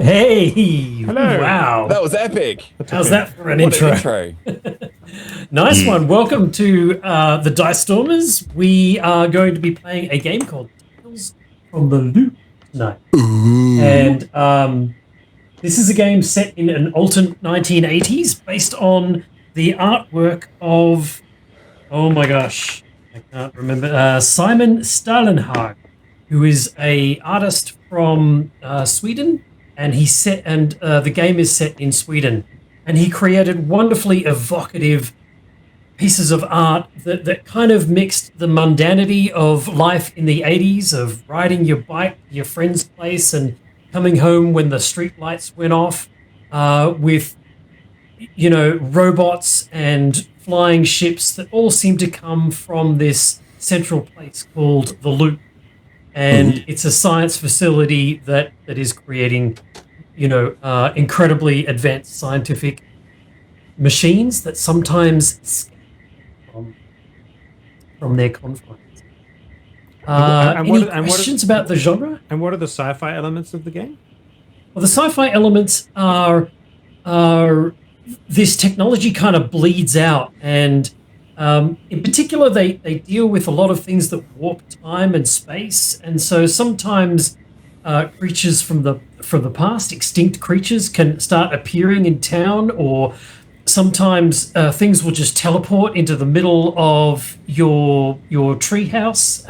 Hey! Hello. Wow. That was epic. How's that for an What intro? an intro. Nice one. Welcome to the Dicestormers. We are going to be playing a game called Tales from the Loop tonight. And this is a game set in an alternate 1980s based on the artwork of, oh my gosh, I can't remember, Simon Stalenhag, who is a artist from Sweden, and the game is set in Sweden, and he created wonderfully evocative pieces of art that kind of mixed the mundanity of life in the 80s, of riding your bike to your friend's place and coming home when the street lights went off, with robots and flying ships that all seem to come from this central place called the Loop. And it's a science facility that is creating, incredibly advanced scientific machines that sometimes escape from their confines. Any questions about the genre? And what are the sci-fi elements of the game? Well, the sci-fi elements are this technology kind of bleeds out, and in particular, they deal with a lot of things that warp time and space, and so sometimes creatures from the past, extinct creatures, can start appearing in town, or sometimes things will just teleport into the middle of your treehouse.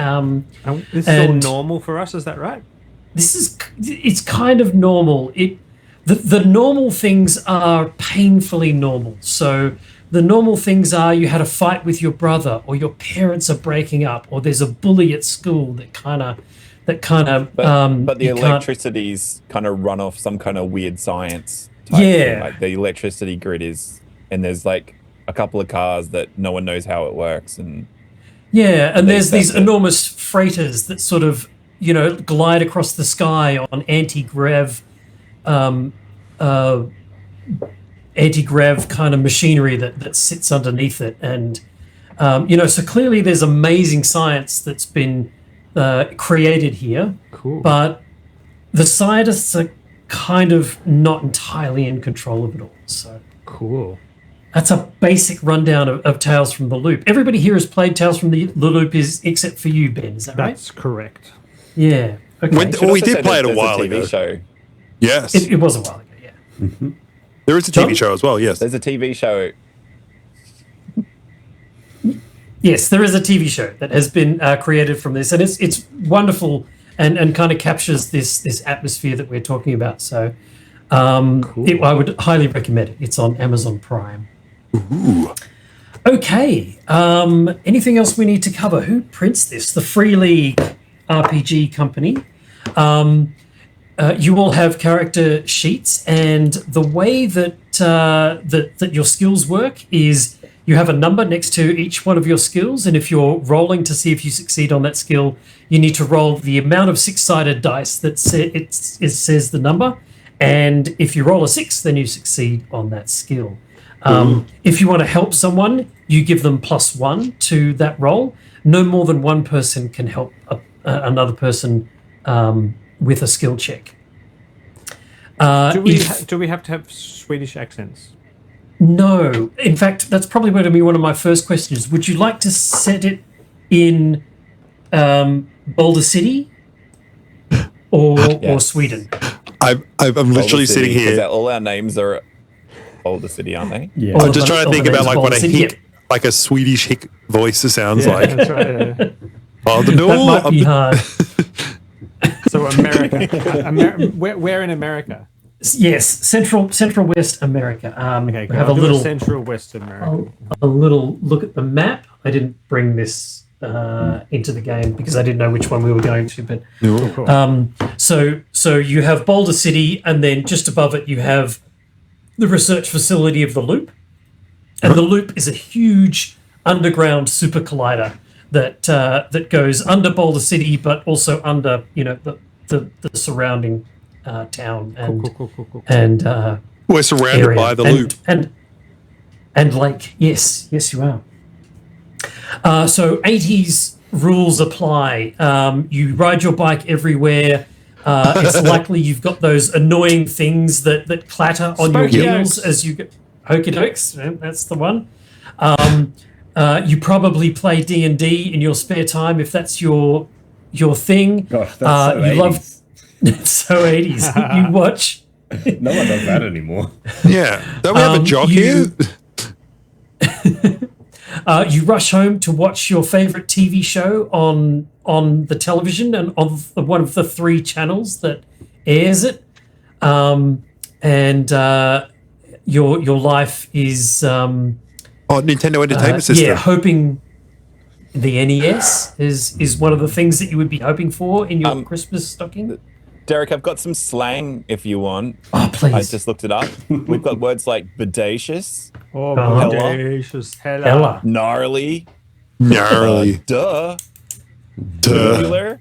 This is all normal for us, is that right? It's kind of normal. The normal things are painfully normal. So the normal things are you had a fight with your brother, or your parents are breaking up, or there's a bully at school that kind of. But the electricity's kind of run off some kind of weird science type thing. Like the electricity grid is, and there's like a couple of cars that no one knows how it works, and there's these enormous freighters that sort of glide across the sky on anti-grav kind of machinery that sits underneath it, and so clearly there's amazing science that's been created here. Cool. But the scientists are kind of not entirely in control of it all. So cool. That's a basic rundown of Tales from the Loop. Everybody here has played Tales from the Loop, except for you, Ben. Is that right? That's correct. Yeah. Okay. We did play it a while ago. Show. Yes. It was a while ago, yeah. Mm-hmm. There is a TV show as well, yes. There's a TV show. Yes, there is a TV show that has been created from this, and it's wonderful and kind of captures this atmosphere that we're talking about. So cool. I would highly recommend it. It's on Amazon Prime. Ooh. Okay. Anything else we need to cover? Who prints this? The Free League RPG company. You all have character sheets, and the way that that your skills work is you have a number next to each one of your skills, and if you're rolling to see if you succeed on that skill, you need to roll the amount of six-sided dice that it says the number, and if you roll a 6, then you succeed on that skill. If you want to help someone, you give them +1 to that roll. No more than one person can help another person with a skill check. Do we have to have Swedish accents? No. In fact, that's probably going to be one of my first questions. Would you like to set it in Boulder City or Sweden? I'm literally sitting here. All our names are Boulder City, aren't they? Yeah. I'm just trying to think about like what like a Swedish hick voice sounds like. That's right. Yeah. That might be hard. So America. Where in America? Yes, Central West America. Okay, we have a little Central West America. A little look at the map. I didn't bring this into the game because I didn't know which one we were going to. But cool. So you have Boulder City, and then just above it you have the research facility of the Loop, and the Loop is a huge underground super collider that goes under Boulder City, but also under the surrounding town and cool. and we're surrounded area. by the Loop and lake. Yes, you are. So 80s rules apply. You ride your bike everywhere. It's likely you've got those annoying things that clatter on your wheels as you go. Hokey dokes, that's the one. You probably play D&D in your spare time if that's your thing. Gosh, that's so 80s. It's so 80s. You watch. No one does that anymore. Yeah. Don't we have a jock here? You rush home to watch your favorite TV show on the television and on one of the 3 channels that airs it. Your life is Nintendo Entertainment System. Yeah, hoping the NES is one of the things that you would be hoping for in your Christmas stocking. Derek, I've got some slang if you want. Oh, please. I just looked it up. We've got words like bodacious, bodacious, hella, gnarly, duh, tubular.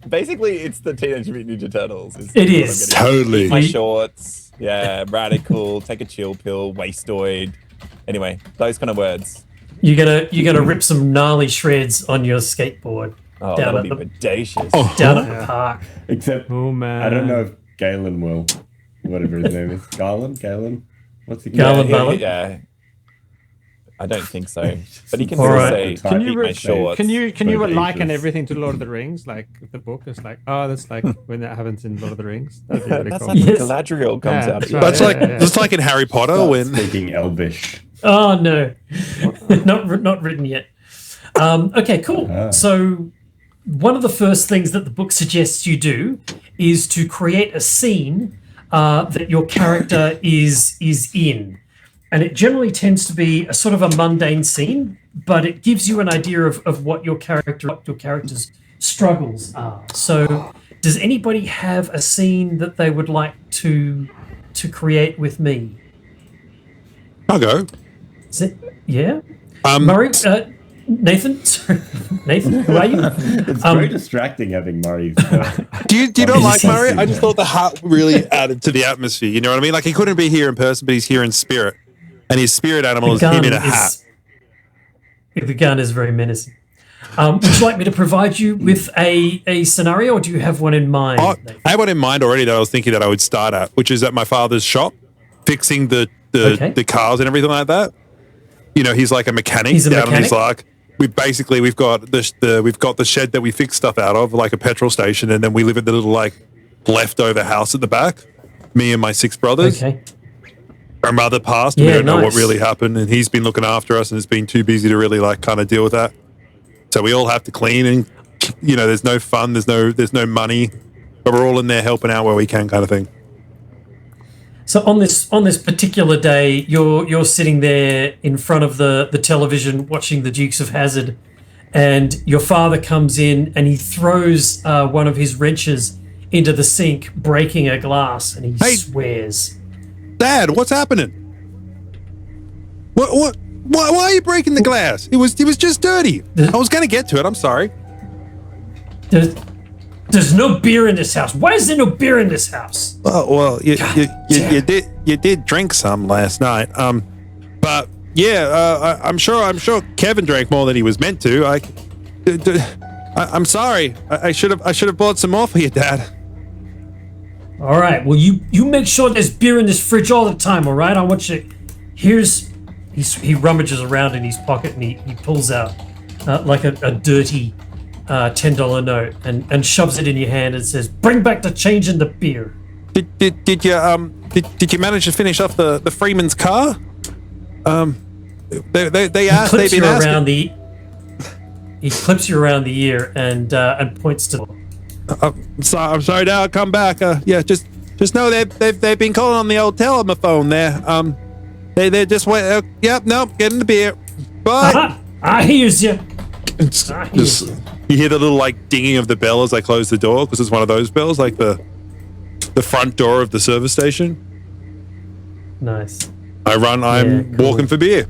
Basically, it's the Teenage Mutant Ninja Turtles. It is. Totally. My shorts. Yeah, radical, take a chill pill, wastoid. Anyway, those kind of words. You're gonna rip some gnarly shreds on your skateboard. Oh, that'll be bodacious. Down at the park. Except, man. I don't know if Galen will. Whatever his name is. Galen? What's he called? Galen? Yeah. I don't think so. But he can All still right. say, Can you my shorts. Can you Bodacious. liken everything to Lord of the Rings? Like the book is like, oh, that's like when that happens in Lord of the Rings. That'd be really That's cool. how the Galadriel comes out. that's right. That's it's like in Harry Potter Start when speaking Elvish. Oh no, not written yet. Okay, cool. So one of the first things that the book suggests you do is to create a scene that your character is in, and it generally tends to be a sort of a mundane scene, but it gives you an idea of what your character's struggles are. So, does anybody have a scene that they would like to create with me? I'll go. Is it? Yeah. Murray, Nathan, sorry. Nathan, who are you? It's very distracting having Murray. Do you not like Murray? I just thought the hat really added to the atmosphere. You know what I mean? Like he couldn't be here in person, but he's here in spirit, and his spirit animal is him in a hat. The gun is very menacing. Would you like me to provide you with a scenario, or do you have one in mind? I have one in mind already that I was thinking that I would start at, which is at my father's shop, fixing the cars and everything like that. You know, he's like a mechanic. And he's like, we've got the shed that we fix stuff out of, like a petrol station, and then we live in the little like leftover house at the back. Me and my 6 brothers. Okay. Our mother passed, and we don't know what really happened, and he's been looking after us, and has been too busy to really like kind of deal with that. So we all have to clean, and you know, there's no fun, there's no money, but we're all in there helping out where we can, kind of thing. So on this particular day, you're sitting there in front of the television watching the Dukes of Hazzard, and your father comes in and he throws one of his wrenches into the sink, breaking a glass, and he swears. Dad, what's happening? What? Why are you breaking the glass? It was just dirty. I was going to get to it. I'm sorry. There's no beer in this house. Why is there no beer in this house? Oh well, you did drink some last night. But yeah, I'm sure Kevin drank more than he was meant to. I'm sorry. I should have bought some more for you, Dad. All right. Well, you make sure there's beer in this fridge all the time. All right. I want you. He rummages around in his pocket and he pulls out like a dirty $10 note and shoves it in your hand and says, "Bring back the change in the beer." Did you manage to finish off the Freeman's car? They asked. They've been asking. He clips you around the ear and points to. I'm sorry, Dad. I'll come back. Yeah, just know they've been calling on the old telephone there. They just went. Yep, nope. Get in the beer. Bye. I hears you. You hear the little like dinging of the bell as they close the door, because it's one of those bells, like the front door of the service station. Nice. I'm cool. walking for beer.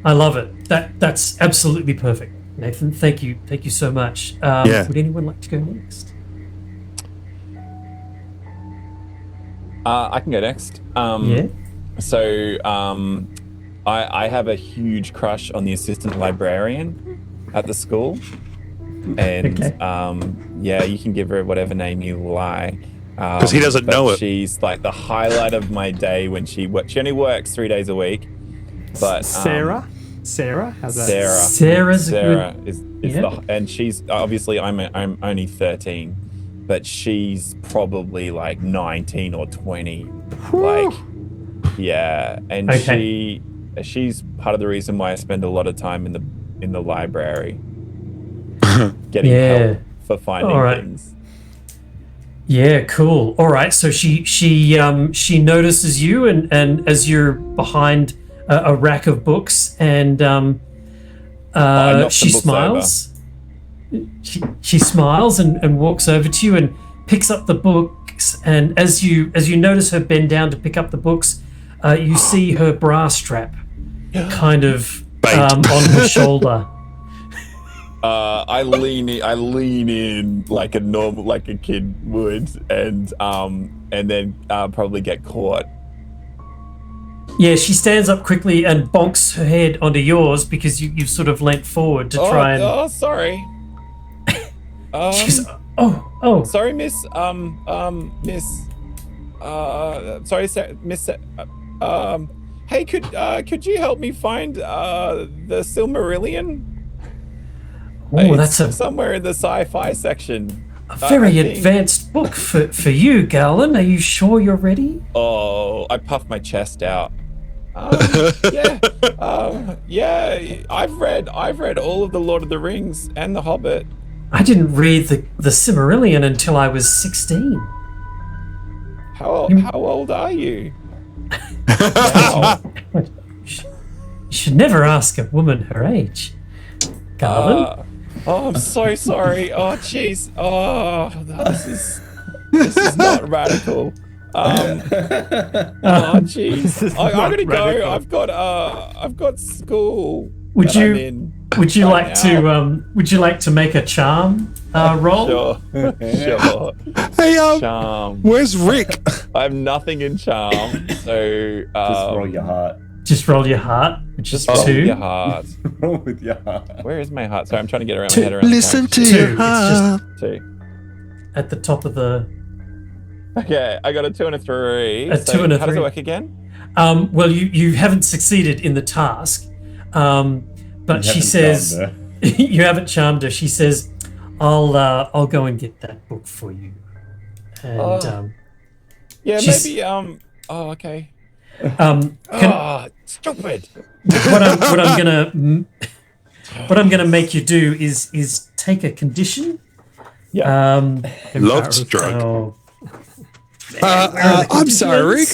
I love it. That's absolutely perfect, Nathan. Thank you so much. Would anyone like to go next? I can go next. Yeah. So I have a huge crush on the assistant librarian at the school. And Okay. you can give her whatever name you like. Because he doesn't know it. She's like the highlight of my day when she only works 3 days a week. But Sarah? How's that? Sarah's Sarah good... is Yeah. and she's obviously I'm only 13, but she's probably like 19 or 20. Like, yeah, and she's part of the reason why I spend a lot of time in the library getting help for finding things. Yeah, cool. All right, so she notices you, and as you're behind a rack of books, and she smiles. She smiles and walks over to you and picks up the books. And as you notice her bend down to pick up the books, you see her bra strap kind of on her shoulder. I lean in like a kid would, and then probably get caught. Yeah, she stands up quickly and bonks her head onto yours because you've sort of leant forward to try and. Oh, sorry. She goes, oh. Sorry, Miss. Miss. Sorry, Miss. Hey, could you help me find the Silmarillion? Oh, that's somewhere in the sci-fi section. A very advanced book for you, Garland. Are you sure you're ready? Oh, I puffed my chest out. Yeah. I've read all of the Lord of the Rings and the Hobbit. I didn't read the Silmarillion until I was 16. How old are you? You should never ask a woman her age, Garland. Oh, I'm so sorry. Oh, jeez. Oh, this is not radical. Oh, jeez. I'm gonna go. I've got school. Would you like to make a charm roll? Sure. Hey, Charm. where's Rick? I have nothing in charm, so Just roll your heart. Just roll your heart, which is 2. roll your heart. Roll with your heart. Where is my heart? Sorry, I'm trying to get my head around. Listen to 2. your heart. It's Two. just at the top of the. Okay, I got a 2 and a 3. A 2 and a 3. How does it work again? Well, you haven't succeeded in the task, but she says you haven't charmed her. She says, "I'll go and get that book for you." And maybe. Oh, okay. Stupid. What I'm gonna make you do is take a condition. Yeah. Love's drug. Oh, I'm sorry, Rick.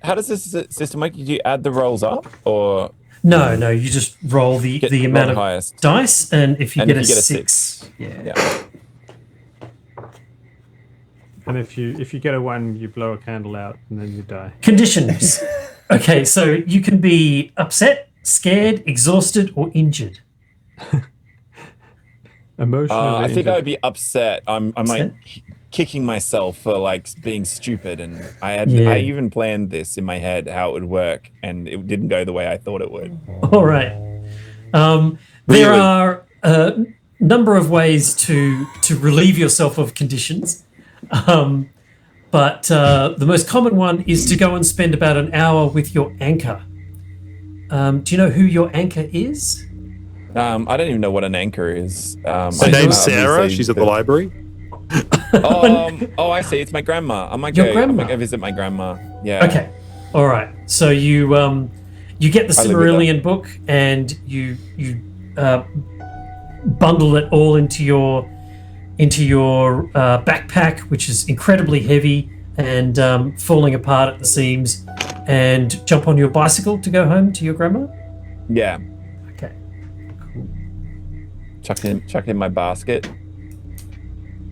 How does this system work? Do you add the rolls up, or no, you just roll the amount of highest dice, and if you get a 6, 6. Yeah. And if you get a 1, you blow a candle out and then you die. Conditions. Okay, so you can be upset, scared, exhausted, or injured. Emotionally. I think I would be upset. I'm Upset? like kicking myself for like being stupid, and I even planned this in my head how it would work, and it didn't go the way I thought it would. All right. There are a number of ways to relieve yourself of conditions. But the most common one is to go and spend about an hour with your anchor. Do you know who your anchor is? I don't even know what an anchor is. Her name's Sarah. She's at the library. Oh, I see. It's my grandma. I might Your grandma? go visit my grandma. Yeah. Okay. All right. So you get the I live with Silmarillion book and you bundle it all into your backpack, which is incredibly heavy and falling apart at the seams, and jump on your bicycle to go home to your grandma. Yeah. Okay. Chuck in my basket.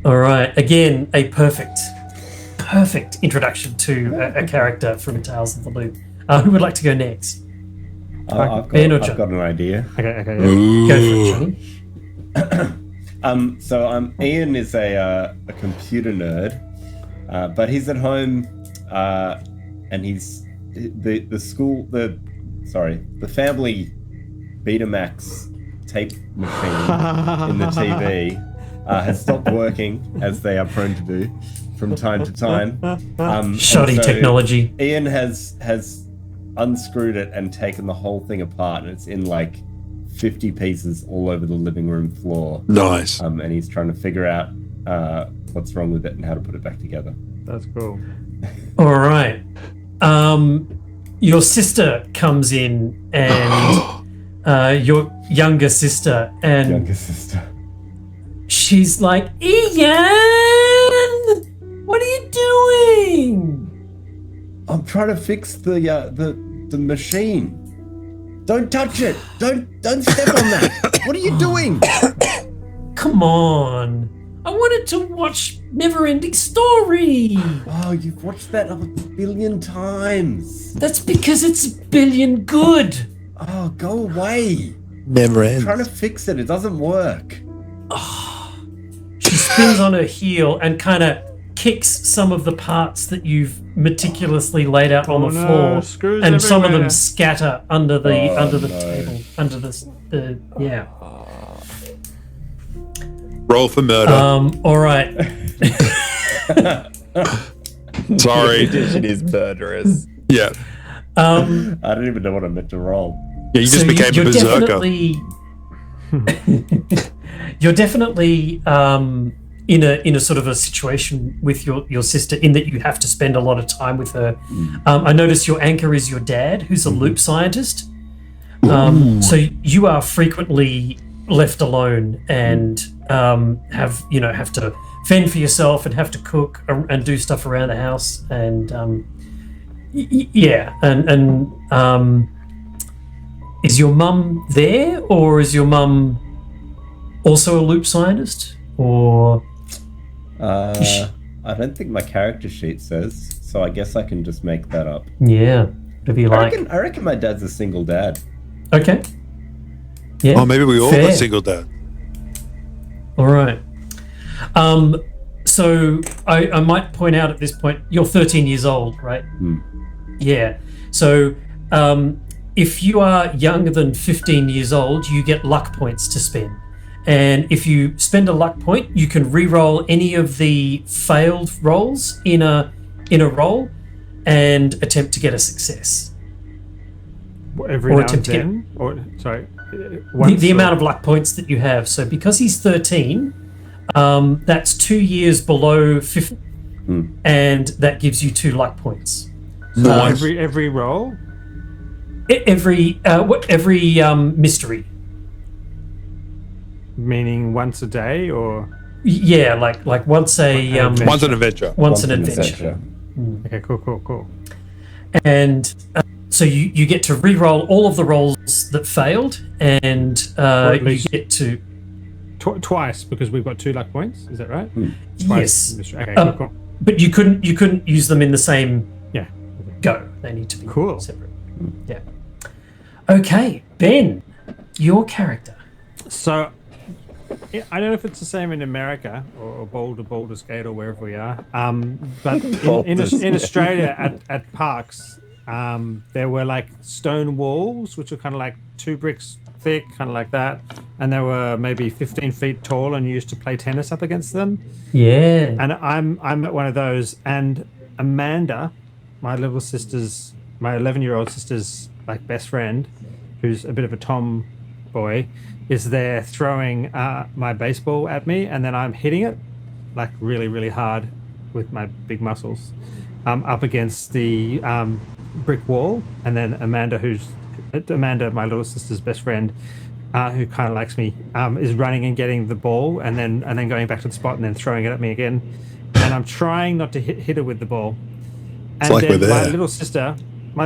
All right. Again, a perfect introduction to a character from Tales of the Loop. Who would like to go next? I've Ben or got John? an idea. Okay. Go for it, Johnny. So Ian is a computer nerd, but he's at home, and he's the family Betamax tape machine in the TV has stopped working, as they are prone to do from time to time. Shoddy technology. Ian has unscrewed it and taken the whole thing apart, and it's in like 50 pieces all over the living room floor. Nice. And he's trying to figure out what's wrong with it and how to put it back together. That's cool. All right. Your sister comes in, and your younger sister, and she's like, Ian, what are you doing? I'm trying to fix the machine. Don't touch it. Don't step on that. What are you doing? Come on. I wanted to watch Never-Ending Story. Oh, you've watched that a billion times. That's because it's a billion good. Oh, go away. Never ends. I'm trying to fix it. It doesn't work. She spins on her heel and kind of kicks some of the parts that you've meticulously laid out on the floor, screws and some of them everywhere. scatter under the no. table, under the yeah. Roll for murder. All right. Sorry. It is murderous. Yeah. I don't even know what I meant to roll. Yeah, you just So became a you're berserker. you're definitely in a sort of a situation with your sister, in that you have to spend a lot of time with her. I notice your anchor is your dad, who's a loop scientist. So you are frequently left alone and have to fend for yourself and have to cook and do stuff around the house, and is your mum there, or is your mum also a loop scientist, or? I don't think my character sheet says, so I guess I can just make that up. Yeah, whatever you like. I reckon my dad's a single dad. Okay. Yeah. Oh, maybe we all fair. got single dad. All right. So I might point out at this point, you're 13 years old, right? Yeah. So if you are younger than 15 years old, you get luck points to spend. And if you spend a luck point, you can re-roll any of the failed rolls in a roll and attempt to get a success. Every Or now and attempt to get- then? The amount of luck points that you have. So because he's 13, that's 2 years below 50, and that gives you 2 luck points. Nice. Every roll? Every mystery. Meaning once a day, or? Yeah, like once Adventure. Once an adventure. once an adventure. Okay, cool. And so you get to re-roll all of the rolls that failed, and at you least- get to Twice, because we've got 2 luck points. Is that right? yes, Okay, cool. but you couldn't use them in the same Yeah. go. They need to be Cool. separate. Yeah. Okay, Ben, your character. So, I don't know if it's the same in America or Baldur's Gate or wherever we are. But in Australia at parks, there were like stone walls, which were kind of like 2 bricks thick, kind of like that, and they were maybe 15 feet tall, and you used to play tennis up against them. Yeah. And I'm at one of those, and Amanda, my 11-year-old sister's like best friend, who's a bit of a tomboy, is there throwing my baseball at me, and then I'm hitting it like really, really hard with my big muscles up against the brick wall. And then Amanda, my little sister's best friend, who kind of likes me, is running and getting the ball, and then going back to the spot and then throwing it at me again. And I'm trying not to hit her with the ball. And like then we're there. my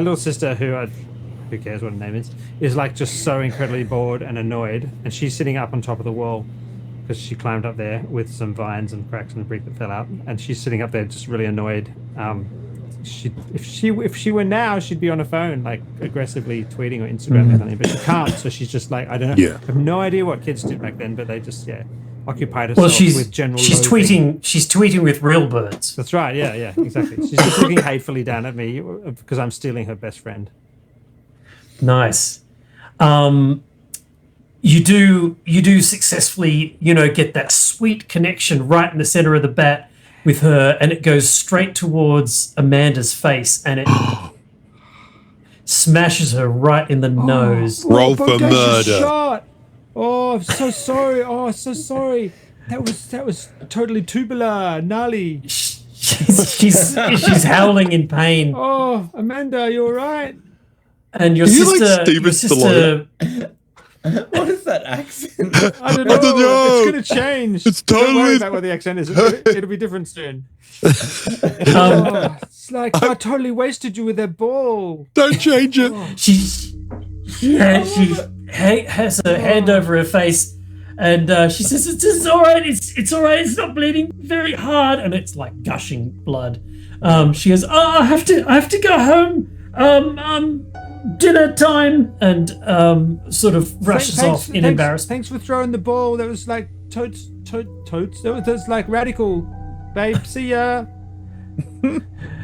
little sister, who cares what her name is like just so incredibly bored and annoyed, and she's sitting up on top of the wall because she climbed up there with some vines and cracks in the brick that fell out, and she's sitting up there just really annoyed. If she were now, she'd be on her phone like aggressively tweeting or Instagram or something, but she can't, so she's just like, I don't know. Yeah. I have no idea what kids did back then, but they just occupied herself Well, she's with general tweeting with real birds. That's right. Yeah, exactly. She's just looking hatefully down at me because I'm stealing her best friend. Nice. you do successfully, get that sweet connection right in the center of the bat with her, and it goes straight towards Amanda's face, and it smashes her right in the nose. Roll for murder. Shot. Oh, I'm so sorry. Oh, so sorry. That was totally tubular, gnarly. She's howling in pain. Oh, Amanda, you all right? And your sister. What is that accent? I don't know. It's going to change. It's Don't worry totally. about what the accent is. It'll be different soon. It's like I totally wasted you with that ball. Don't change it. She has her hand over her face, and she says, "It's all right. It's all right. It's not bleeding very hard," and it's like gushing blood. She goes, "Oh, I have to go home. Dinner time," and sort of rushes off in embarrassment. Thanks for throwing the ball. That was like totes. That was like radical, babe. See ya.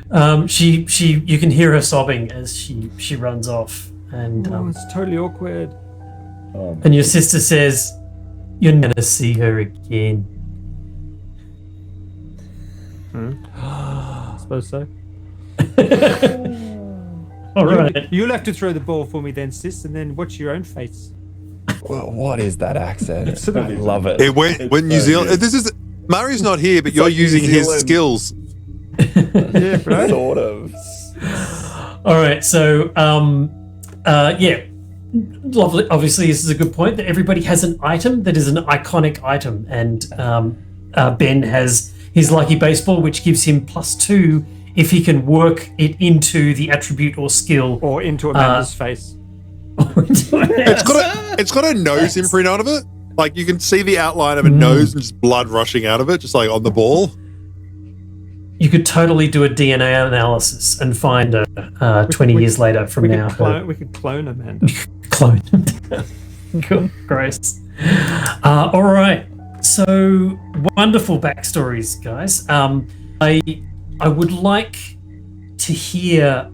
You can hear her sobbing as she runs off, and It's totally awkward. and your sister says, "You're gonna see her again." I suppose so. All right. You'll have to throw the ball for me then, sis, and then watch your own face. Well, what is that accent? Absolutely. I love it. It went New Zealand. This is Murray's not here, but you're like New using his Zealand. skills. Yeah, bro. Sort of. All right. So, yeah, lovely. Obviously, this is a good point that everybody has an item that is an iconic item, and Ben has his lucky baseball, which gives him +2 if he can work it into the attribute or skill. Or into Amanda's face. It's got a nose imprint out of it. Like you can see the outline of a nose and just blood rushing out of it, just like on the ball. You could totally do a DNA analysis and find her 20 years later from now. We could clone Amanda. Clone. Cool. Gross. All right. So wonderful backstories, guys. I would like to hear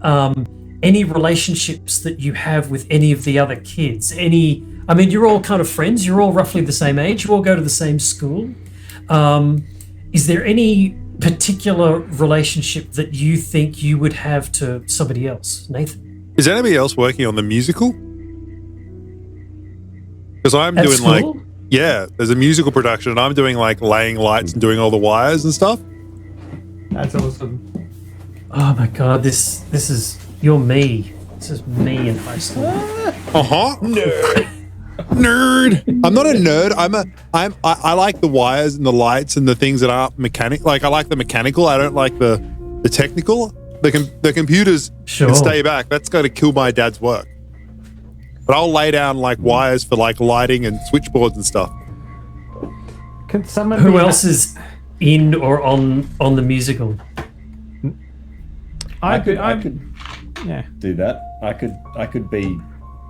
any relationships that you have with any of the other kids. You're all kind of friends. You're all roughly the same age. You all go to the same school. Is there any particular relationship that you think you would have to somebody else? Nathan? Is anybody else working on the musical? Because I'm At doing school? there's a musical production, and I'm doing like laying lights and doing all the wires and stuff. That's awesome. Oh my God, this is, you're me. This is me in high school. Nerd. I'm not a nerd. I like the wires and the lights and the things that aren't mechanic. Like I like the mechanical. I don't like the technical. The computers can stay back. That's going to kill my dad's work. But I'll lay down like wires for like lighting and switchboards and stuff. Can someone? Who else is in or on the musical? I could Yeah. do that. I could be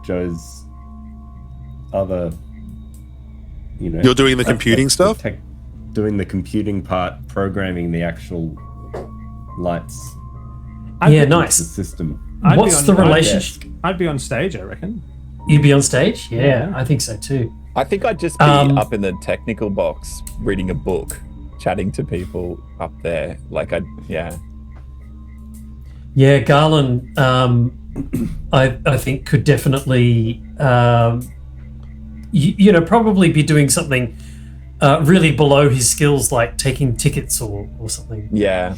Joe's other, You're doing the computing stuff? Doing the computing part, programming the actual lights, Yeah, the nice. system. What's the relationship? I'd be on stage, I reckon. You'd be on stage? Yeah, I think so too. I think I'd just be up in the technical box reading a book, chatting to people up there. Yeah, Garland, I think could definitely, probably be doing something really below his skills, like taking tickets or something. Yeah.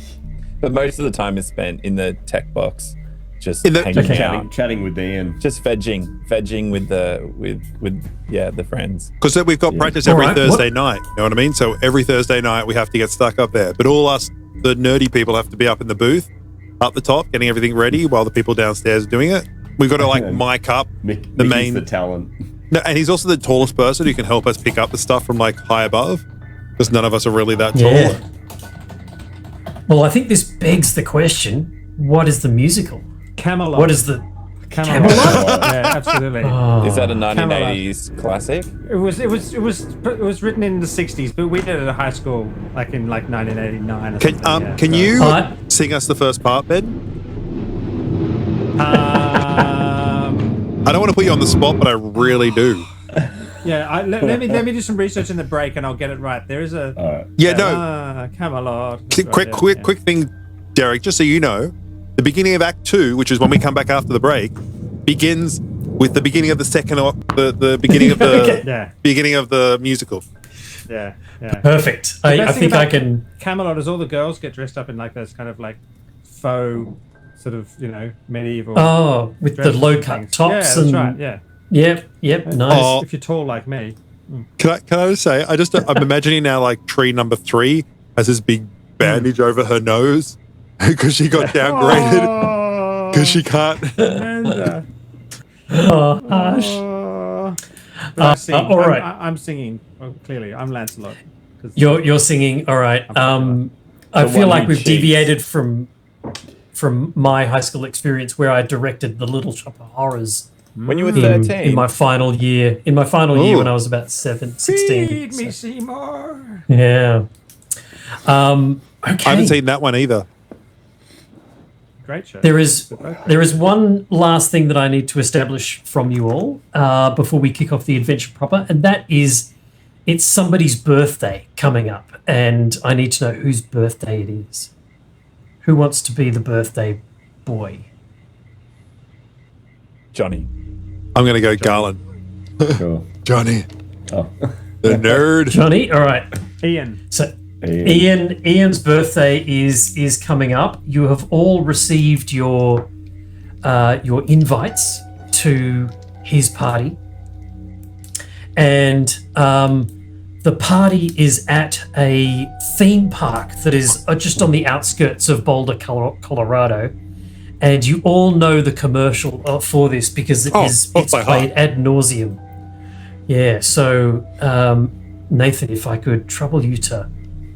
But most of the time is spent in the tech box, just hanging out. Chatting with Ian. Just vegging with the friends. Because we've got practice every Thursday night. You know what I mean? So every Thursday night we have to get stuck up there. But all us, the nerdy people, have to be up in the booth, up the top, getting everything ready while the people downstairs are doing it. We've got to mic up the main. The talent. No, and he's also the tallest person who can help us pick up the stuff from like high above, because none of us are really that tall. Yeah. Well, I think this begs the question: what is the musical? Camelot. What is the Camelot? Yeah, absolutely. Is that a 1980s classic? It was written in the 60s, but we did it at high school, like in 1989. Or something, Can you sing us the first part, Ben? I I don't want to put you on the spot, but I really do. Yeah, let me do some research in the break, and I'll get it right. There is a Camelot. Quick thing, Derek. Just so you know, the beginning of Act 2, which is when we come back after the break, begins with the beginning of the second, the beginning of the beginning of the musical. Yeah. Perfect. I think I can. Camelot is all the girls get dressed up in like those kind of like faux, sort of medieval. Oh, with the low cut tops. Yeah, that's right. Yeah. Yep. Nice. If you're tall like me. Can I just say, I'm imagining now like tree number 3 has this big bandage over her nose because she got downgraded because she can't. Harsh. All right. I'm singing. Well, clearly, I'm Lancelot. You're singing. All right. I feel like we've deviated from my high school experience where I directed the Little Shop of Horrors. When you were 13? In my final year. In my final year when I was about 16. Feed me, Seymour. Yeah. Okay. I haven't seen that one either. Great show. There is one last thing that I need to establish from you all before we kick off the adventure proper, and that is it's somebody's birthday coming up, and I need to know whose birthday it is. Who wants to be the birthday boy? Johnny. I'm going to go Garland. Sure. Johnny. Oh. The nerd. Johnny? All right. Ian. So Ian's birthday is coming up. You have all received your invites to his party. And the party is at a theme park that is just on the outskirts of Boulder, Colorado. And you all know the commercial for this because it's played ad nauseum. Yeah, so Nathan, if I could trouble you to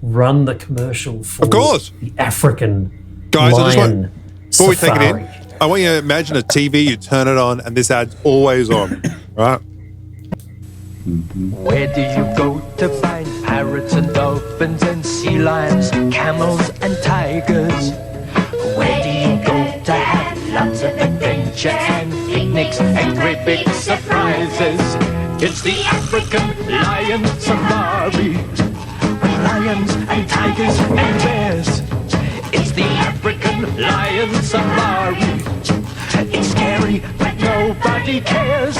run the commercial for the African lion before we take it safari. in, I want you to imagine a TV, you turn it on, and this ad's always on, right? Where do you go to find parrots and dolphins and sea lions, camels and tigers? Where do you go to have lots of adventure and picnics and great big surprises? It's the African Lion Safari, with lions and tigers and bears. It's the African Lion Safari. It's scary, but nobody cares.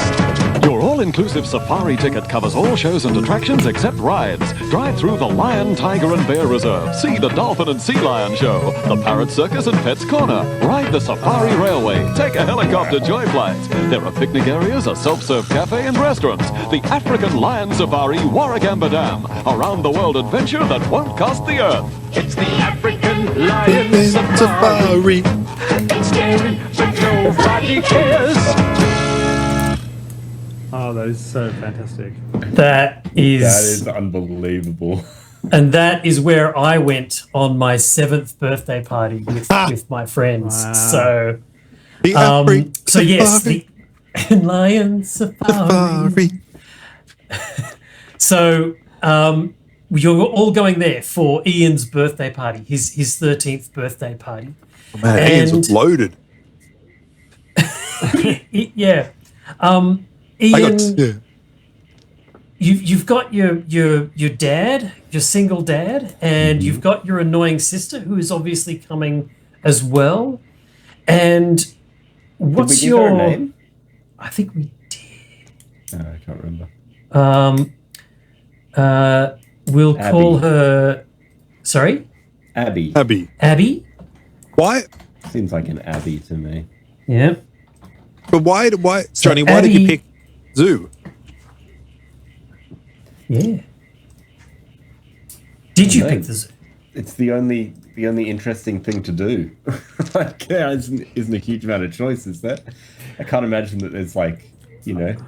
Your all-inclusive safari ticket covers all shows and attractions except rides. Drive through the Lion, Tiger and Bear Reserve. See the Dolphin and Sea Lion Show. The Parrot Circus and Pets Corner. Ride the Safari Railway. Take a helicopter joy flight. There are picnic areas, a self-serve cafe and restaurants. The African Lion Safari Warragamba Dam. A round-the-world adventure that won't cost the earth. It's the African Lion Safari. It's scary, but nobody cares. Oh, that is so fantastic. That is unbelievable. And that is where I went on my 7th birthday party with my friends. Wow. So, The so yes, the Lion Safari. So, you're all going there for Ian's birthday party, his 13th birthday party. Oh, man, Ian's loaded. Yeah. Ian, you've got your dad, your single dad, and you've got your annoying sister who is obviously coming as well. And what's did we give her a name? I think we did. I can't remember. We'll Abby. call her. Sorry, Abby. Abby. Why? Seems like an Abby to me. Yeah. But why, So Johnny? Why did you Abby- pick Zoo? Yeah. Did you No. pick the zoo? It's the only interesting thing to do. Like, there isn't a huge amount of choice, is there? I can't imagine that there's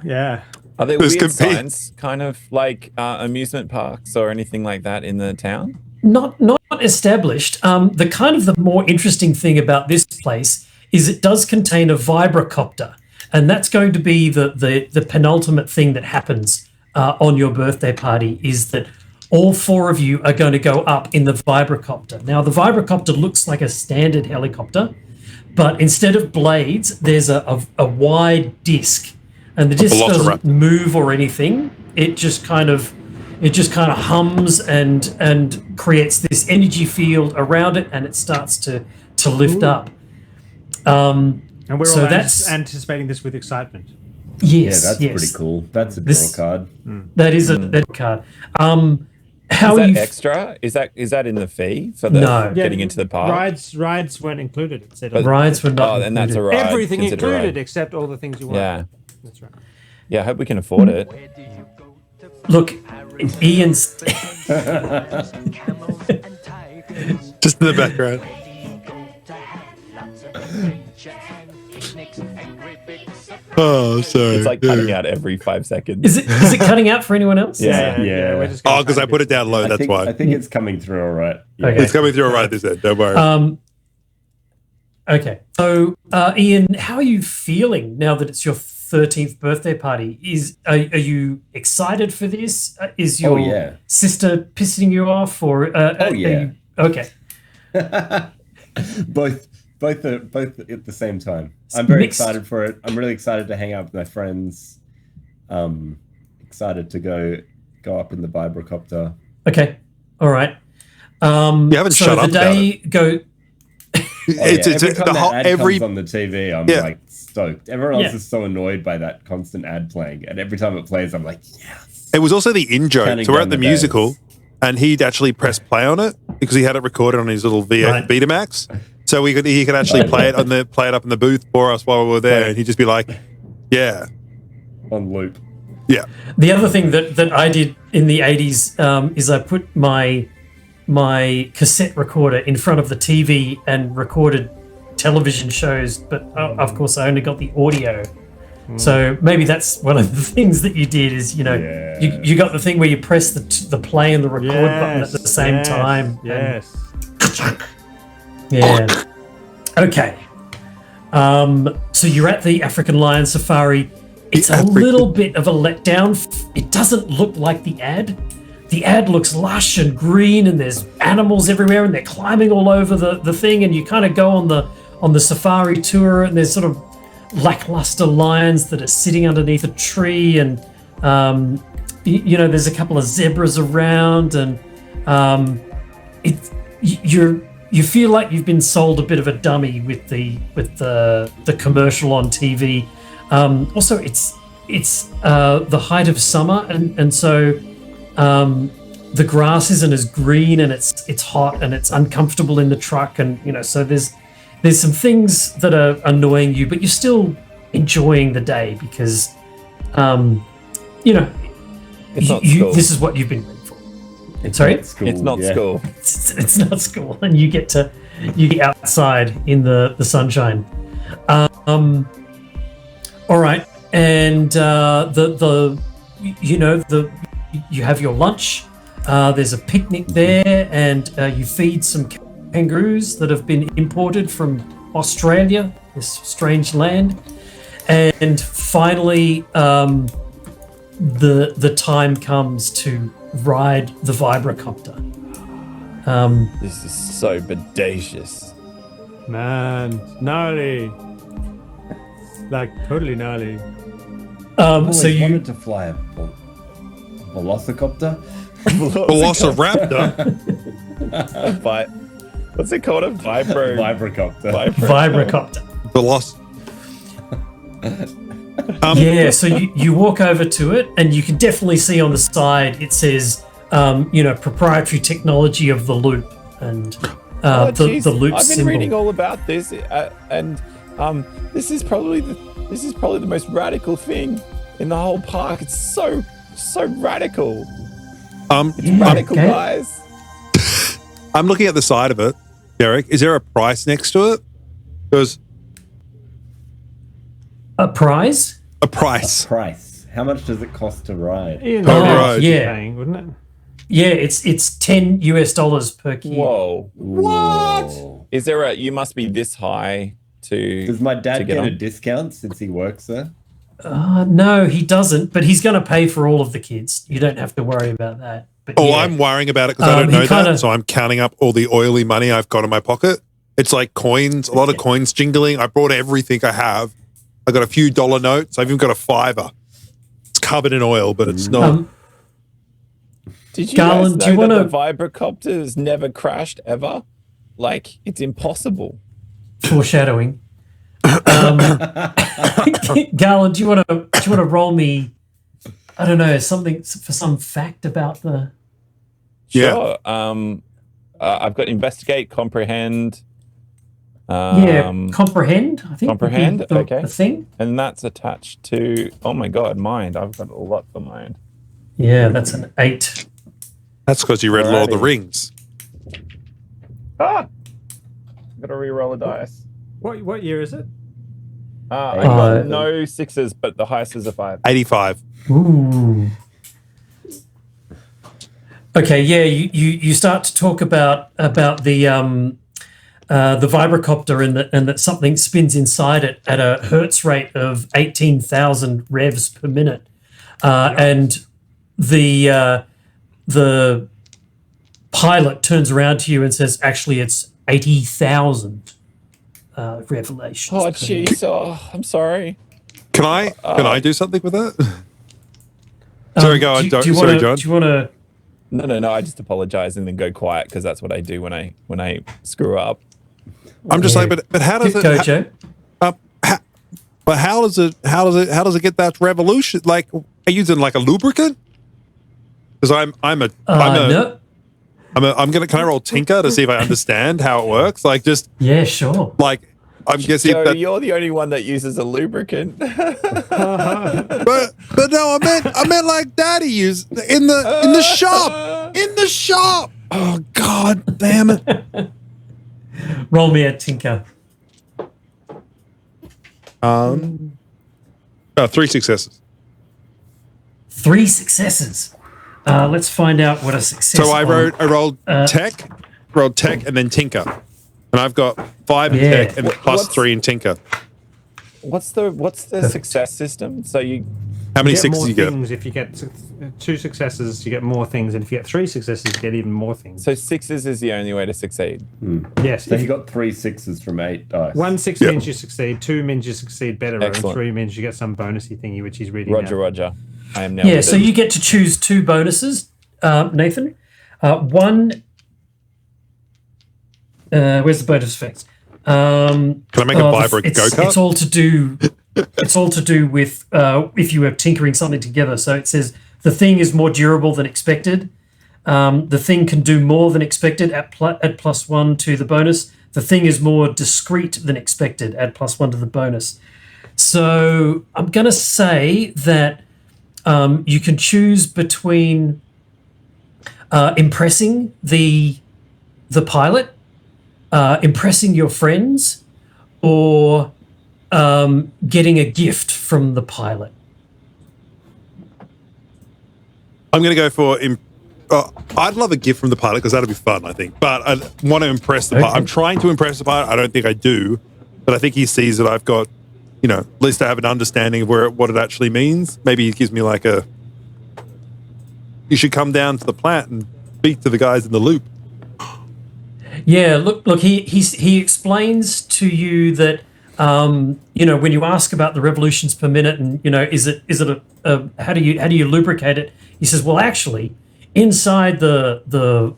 Yeah. Are there This weird could be- signs, kind of like amusement parks or anything like that in the town? Not established. The more interesting thing about this place is it does contain a vibracopter, and that's going to be the penultimate thing that happens on your birthday party. Is that all 4 of you are going to go up in the vibracopter. Now, the vibracopter looks like a standard helicopter, but instead of blades, there's a wide disc and the disc doesn't move or anything. It just kind of hums and creates this energy field around it, and it starts to lift up. And we're all anticipating this with excitement. Yes, yeah, that's pretty cool. That's a draw card. That is a card. How is that extra? Is that in the fee for the getting into the park? Rides weren't included. It said rides were not. Oh, and that's a ride. Everything included except all the things you want. Yeah, that's right. Yeah, I hope we can afford it. Look, Ian's just in the background. Oh, sorry. It's like cutting out every 5 seconds. Is it cutting out for anyone else? Yeah. We're just because I put it down low. That's why. I think it's coming through all right. Yeah. Okay. It's coming through all right this end. Don't worry. Okay. So, Ian, how are you feeling now that it's your 13th birthday party? Are you excited for this? Is your sister pissing you off, or okay? Both at the same time. I'm very excited for it. I'm really excited to hang out with my friends. Excited to go up in the vibrocopter. Okay, all right. You haven't shut up. Every comes on the TV, I'm like stoked. Everyone else is so annoyed by that constant ad playing, and every time it plays, I'm like, yes. It was also the in-joke. So we're at the musical, and he'd actually press play on it because he had it recorded on his little Betamax. So he could actually play it up in the booth for us while we were there, and he'd just be like, "Yeah," on loop. Yeah. The other thing that I did in the 80s is I put my cassette recorder in front of the TV and recorded television shows, but of course I only got the audio. So maybe that's one of the things that you did is, you got the thing where you press the play and the record button at the same time. Yes. Yeah. Okay. So you're at the African Lion Safari. It's a little bit of a letdown. It doesn't look like the ad. The ad looks lush and green, and there's animals everywhere, and they're climbing all over the thing. And you kind of go on the safari tour, and there's sort of lackluster lions that are sitting underneath a tree, and there's a couple of zebras around, and you feel like you've been sold a bit of a dummy with the commercial on TV. Also, it's the height of summer, and so the grass isn't as green, and it's hot and it's uncomfortable in the truck, and so there's some things that are annoying you, but you're still enjoying the day because this is what you've been waiting for. It's not school. It's not school, and you get outside in the sunshine. All right, and you have your lunch. There's a picnic there, and you feed some kangaroos that have been imported from Australia, this strange land. And finally, the time comes to ride the vibrocopter. This is so bodacious. Man, gnarly. Like, totally gnarly. So you wanted to fly a velociraptor? Velociraptor? What's it called? A vibrocopter. Vibrocopter. So you walk over to it, and you can definitely see on the side it says, proprietary technology of the loop, and the loop I've been symbol. reading all about this, and this is probably the most radical thing in the whole park. It's so radical. It's radical, guys. I'm looking at the side of it, Derek. Is there a price next to it? Because a prize? A price. How much does it cost to ride? Paying, wouldn't it? Yeah, it's $10 per kid. Whoa! What? Is there you must be this high to? Does my dad get on a discount since he works there? No, he doesn't. But he's going to pay for all of the kids. You don't have to worry about that. But I'm worrying about it because I don't know that. So I'm counting up all the oily money I've got in my pocket. It's like coins, a lot of coins jingling. I brought everything I have. I got a few dollar notes. I've even got a $5. It's covered in oil, but it's not. Did you Garland, guys do you know wanna- that the vibrocopters never crashed ever? Like, it's impossible. Foreshadowing. Garland, do you want to roll me? I don't know, something for some fact about the. Sure. I've got investigate, comprehend. Comprehend. I think Comprehend. would be Okay. the thing. And that's attached to. Oh my God, mind. I've got a lot for mind. Yeah, that's an 8. That's because you read Lord of the Alrighty. Rings. I've got to re-roll a dice. What year is it? I got no 6s, but the highest is a 5. 85. Ooh. Okay, yeah, you start to talk about the vibrocopter and that something spins inside it at a hertz rate of 18,000 revs per minute, and the pilot turns around to you and says, "Actually, it's 80,000 revelations." Oh, per minute." jeez. Oh, I'm sorry. Can I do something with that? Sorry, go on. Do you Sorry, wanna, John. Do you want to? No. I just apologize and then go quiet because that's what I do when I screw up. I'm just like, but how does it? Go, Joe. But how does it get that revolution? Like, are you using like a lubricant? Because can I roll Tinker to see if I understand how it works? Like, just Yeah, sure. like, I'm guessing Joe, that. you're the only one that uses a lubricant. But no, I meant like Daddy used in the shop. In the shop. Oh God damn it. Roll me a tinker. 3 successes. 3 successes. Let's find out what a success. So I rolled tech, and then Tinker, and I've got 5 in Yeah. tech and plus 3 in Tinker. What's the success system? So you How many get 6s more you get? things if you get 2 successes, you get more things, and if you get 3 successes, you get even more things. so 6s is the only way to succeed. Yes, So if you got 3 6s from 8 dice. 1 6 Yeah. means you succeed, 2 means you succeed better, Excellent. and 3 means you get some bonusy thingy, which is really Roger. I am now. Yeah, with so it. you get to choose 2 bonuses, Nathan. One. Where's the bonus effects? Can I make a vibra go-kart? It's all to do. It's all to do with if you are tinkering something together. So it says the thing is more durable than expected. The thing can do more than expected. Add +1 to the bonus. The thing is more discreet than expected. Add +1 to the bonus. So I'm going to say that you can choose between impressing the pilot, impressing your friends, or getting a gift from the pilot. I'm going to go for. I'd love a gift from the pilot because that'd be fun, I think. But I want to impress the pilot. I'm trying to impress the pilot. I don't think I do, but I think he sees that I've got, at least I have an understanding of what it actually means. Maybe he gives me like you should come down to the plant and speak to the guys in the loop. Yeah, look. He explains to you that when you ask about the revolutions per minute and is it a how do you lubricate it? He says, well, actually, inside the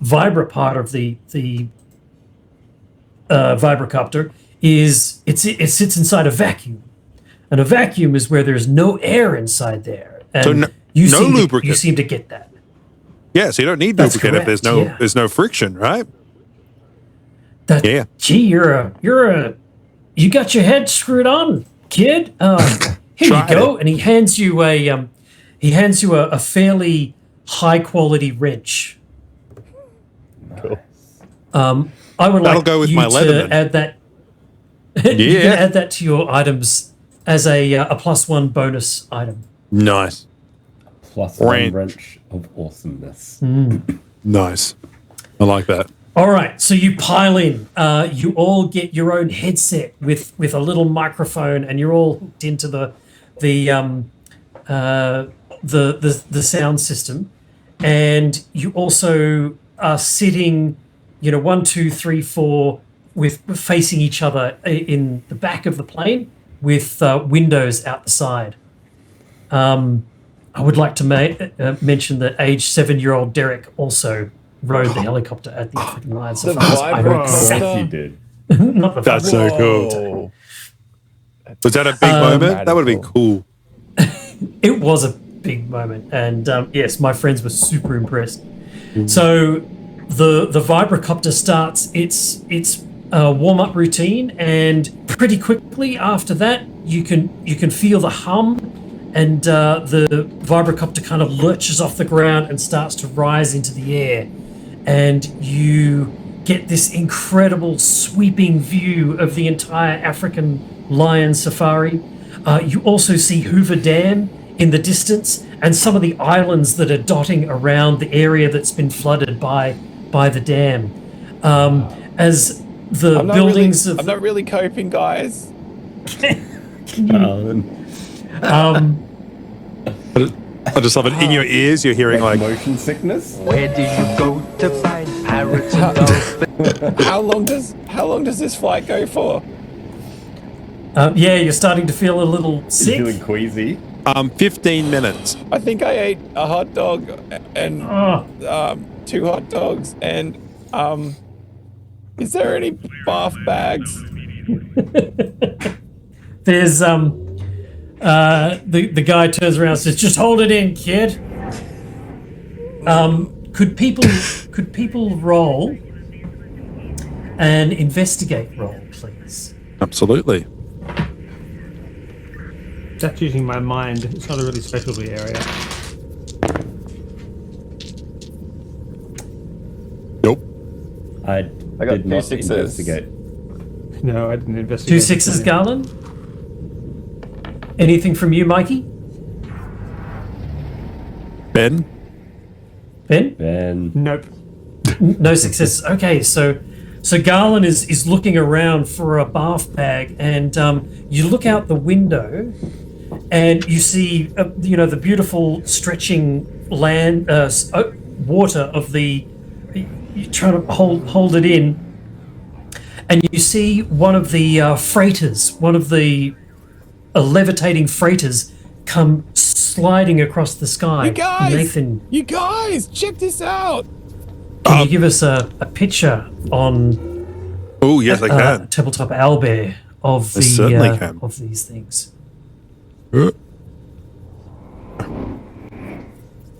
vibra part of the vibrocopter it sits inside a vacuum, and a vacuum is where there's no air inside there. And So no lubricant. You seem to get that. Yeah, so you don't need That's lubricant if correct, there's no friction, right? Yeah. Gee, you got your head screwed on, kid. Here you go. And he hands you a fairly high quality wrench. Cool. I would That'll like go with you my to Leatherman. add that. Yeah. You can add that to your items as a +1 bonus item. Nice. +1 wrench of awesomeness. Nice. I like that. All right, so you pile in. You all get your own headset with a little microphone, and you're all hooked into the sound system. And you also are sitting, 1, 2, 3, 4, with facing each other in the back of the plane, with windows out the side. I would like to mention that age 7-year-old Derek also rode the helicopter at the African Lion Safari. I know exactly. You did. Not the That's so cool. Was that a big moment? That would have been cool. It was a big moment, and yes, my friends were super impressed. So the vibrocopter starts its warm-up routine, and pretty quickly after that, you can feel the hum. And the vibrocopter kind of lurches off the ground and starts to rise into the air. And you get this incredible sweeping view of the entire African lion safari. You also see Hoover Dam in the distance and some of the islands that are dotting around the area that's been flooded by the dam. As the buildings I'm not really coping, guys. I just love it. In your ears, you're hearing like motion sickness. Where do you go to find parrots and dolphins? How long does this flight go for? Yeah, you're starting to feel a little sick. Feeling queasy. 15 minutes. I think I ate a hot dog and 2 hot dogs and is there any bath bags? There's the guy turns around and says, "Just hold it in, kid." Could people roll an investigate roll, please? Absolutely. That's using my mind. It's not a really specialty area. Nope. I got did 2 not sixes. investigate. No, I didn't investigate. 2 sixes, Garland. Anything from you, Mikey? Ben? Ben. Nope. No success. Okay, so Garland is looking around for a bath bag, and you look out the window, and you see the beautiful stretching land water of the. You're trying to hold it in, and you see one of the freighters, one of the levitating freighters, come sliding across the sky. Nathan, You guys, check this out. can you give us a picture on Oh, yes, I can. tabletop owlbear of certainly can. of these things? Oh,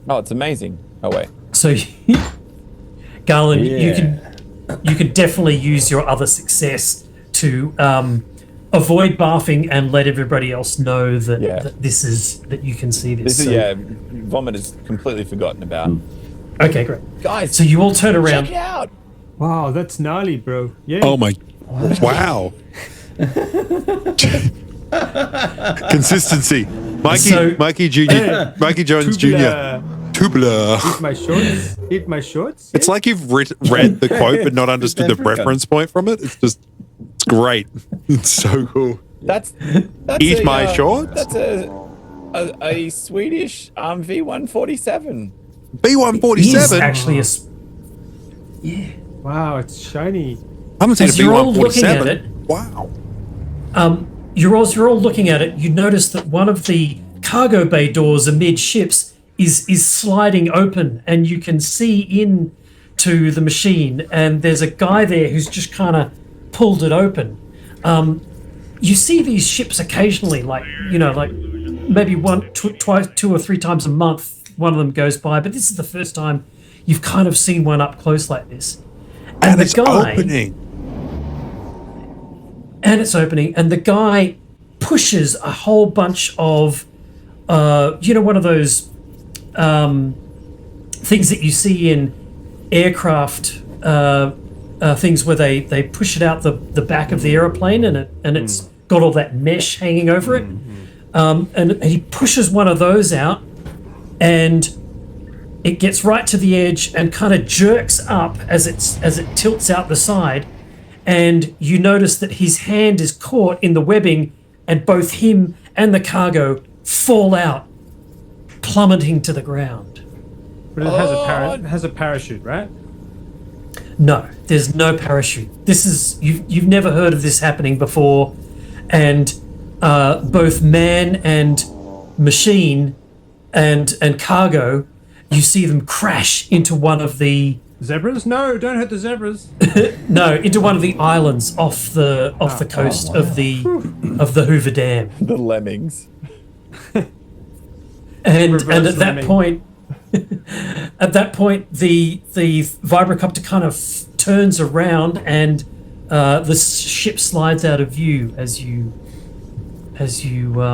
it's amazing. Oh wait. So, Garland, Yeah. you can definitely use your other success to avoid barfing and let everybody else know that, that you can see this. This is vomit is completely forgotten about. Okay, great. Guys, So you all turn around. check it out. Wow, that's gnarly, bro. Yeah. Oh my. Wow. Consistency. Mikey Jr. Mikey Jones Jr. Tubular. Eat my shorts. Eat my shorts. It's like you've read the quote but not understood the reference point from it. It's great. It's so cool. That's Eat my shorts? That's a Swedish V147. B147. Is actually Wow, it's shiny. I haven't seen As a you're all looking B147. at it, Wow. you're all looking at it. You notice that one of the cargo bay doors amidships is sliding open, and you can see into the machine. And there's a guy there who's just kind of pulled it open. You see these ships occasionally, like maybe two or three times a month. One of them goes by, but this is the first time you've kind of seen one up close like this. And it's opening. And it's opening, and the guy pushes a whole bunch of, one of those things that you see in aircraft things where they push it out the back of the aeroplane, and it's got all that mesh hanging over it. And he pushes one of those out, and it gets right to the edge and kind of jerks up as it tilts out the side. And you notice that his hand is caught in the webbing, and both him and the cargo fall out, plummeting to the ground. But it has a parachute, right? No, there's no parachute. This is you've never heard of this happening before, and both man and machine and cargo, you see them crash into one of the Zebras? No, don't hurt the zebras. into one of the islands off the coast of the Hoover Dam. The lemmings. And at Reverse that lemming. point, the vibrocopter kind of turns around and the ship slides out of view as you.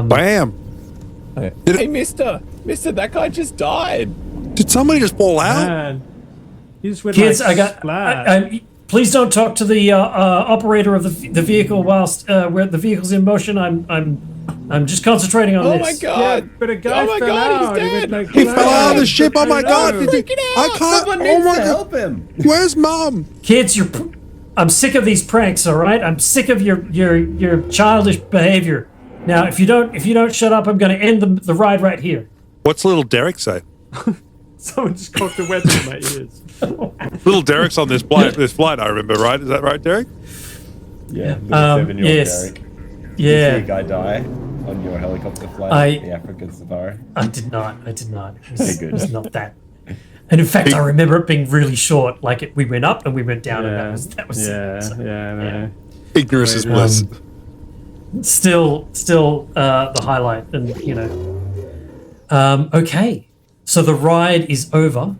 Bam! Hey, Mister, that guy just died. Did somebody just fall out? Man. You just went Kids, like I please don't talk to the operator of the vehicle whilst where the vehicle's in motion. I'm just concentrating on Oh this. my god! Yeah, but a guy Oh my fell God, he's out. He dead. went like He fell out of the ship. Oh my I god! know. I can't. Someone Oh needs my to god! help him. Where's Mom? Kids, I'm sick of these pranks. All right, I'm sick of your childish behavior. Now, if you don't shut up, I'm going to end the ride right here. What's little Derek say? Someone just cocked a weapon in my ears. Little Derek's on this flight. I remember, right? Is that right, Derek? Yeah, little 7-year-old yes. Derek. Did you see Yeah, a guy die on your helicopter flight I- the African safari? I did not. It Good. was not that. And in fact, I remember it being really short. Like we went up and we went down, and that was yeah, it. So, no. Ignorance is bliss. still the highlight, and okay, so the ride is over.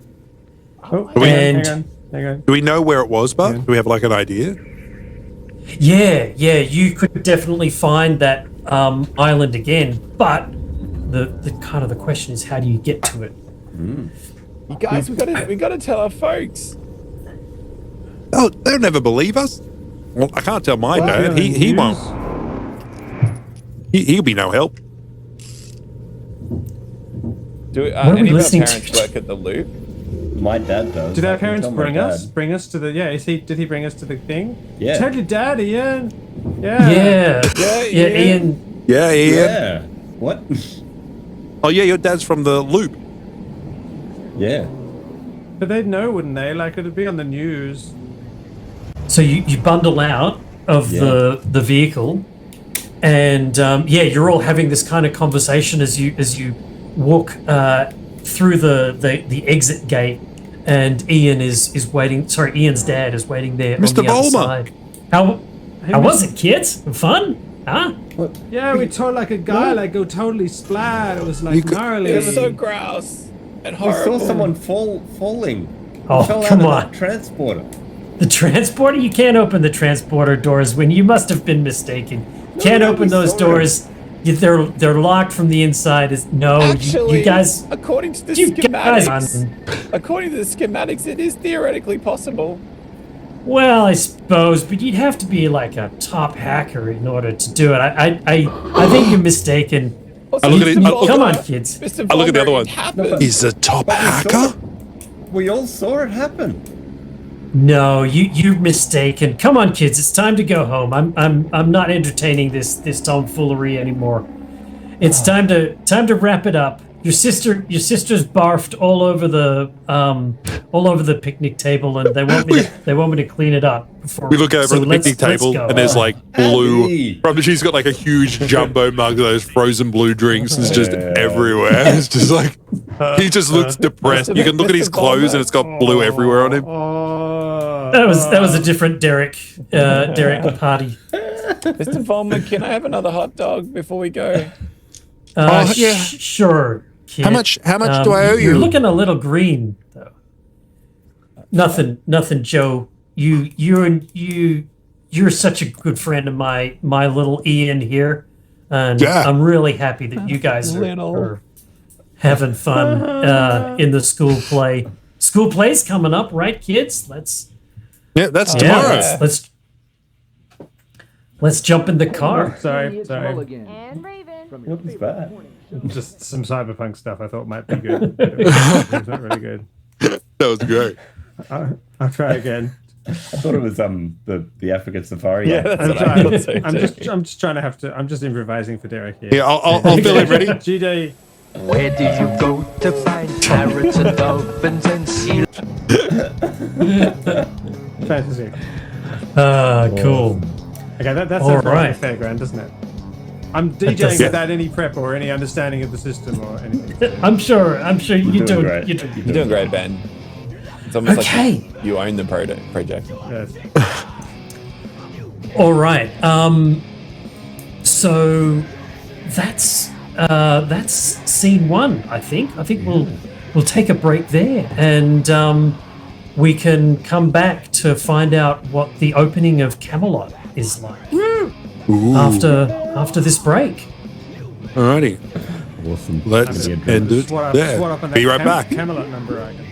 Oh, And- hang on. Do we know where it was, Bud? Do we have like an idea? Yeah, you could definitely find that island again, but the kind of the question is, how do you get to it? You guys, we gotta tell our folks. Oh, they'll never believe us. Well, I can't tell my dad. He won't. He'll be no help. Do are we any of our listening to? parents work at the Loop? My dad does. Did I our can parents tell my bring us? dad. Bring us to the? Yeah. Did he bring us to the thing? Yeah. Tell your dad, Ian. Yeah. Yeah, Ian. Yeah, Ian. Yeah. What? Oh, yeah, your dad's from the Loop. Yeah. But they'd know, wouldn't they? Like it'd be on the news. So you bundle out of the vehicle, and you're all having this kind of conversation as you walk through the exit gate, and Ian is waiting. Sorry, Ian's dad is waiting there Mr. on the other Bulmer. side. How was it, kids? Fun? Huh? Yeah, we told like a guy like go totally splat. It was like gnarly. It was so gross and I horrible. saw someone falling. Oh, Fell come out on. of that transporter. The transporter? You can't open the transporter doors when you must have been mistaken. Can't no, open we those saw doors. They're locked from the inside. Actually, you guys. according to the You guys. according to the schematics, it is theoretically possible. Well, I suppose, but you'd have to be like a top hacker in order to do it. I think you're mistaken. Also, I look at it- Mr. I look- Come Volmer- on, kids. Mr. I look at the other Volmer, one. it happened. He's a top But we saw hacker? it. We all saw it happen. No, you're mistaken. Come on, kids. It's time to go home. I'm not entertaining this tomfoolery anymore. It's time to wrap it up. Your sister's barfed all over the picnic table, and they want me to clean it up. We look over at the picnic table, go. and there's like blue. Abby. Probably she's got like a huge jumbo mug of those frozen blue drinks, and it's just everywhere. It's just like he just looks depressed. You can look at his clothes, and it's got blue everywhere on him. That was a different Derek party. Mr. Volmer, can I have another hot dog before we go? Yeah. Sure. Kid. How much do I owe You're you? looking a little green, though. Nothing, Joe. You're such a good friend of my little Ian here, and Yeah. I'm really happy that you guys are having fun in the school play. School play's coming up, right, kids? That's tomorrow. let's jump in the car. Sorry. And Raven. What was that? Just some cyberpunk stuff I thought might be good. It's not really good. That was great. I'll try again. I thought it was the African safari. Yeah, that's I'm what I thought trying. so, I'm just trying to have to. I'm just improvising for Derek here. Yeah, I'll fill in. Ready? GD. Where do you go to find parrots and dolphins and sea Fantasy. Cool. Okay, that All sounds right. like a fairground, doesn't it? I'm DJing without any prep or any understanding of the system or anything. I'm sure you're doing great. You're You're doing great, Ben. It's almost like you own the project. Yes. All right. So that's scene 1. I think we'll take a break there, and we can come back to find out what the opening of Camelot is like after this break. Alrighty. Awesome. Let's end it there. Be right back. Camelot number, I guess.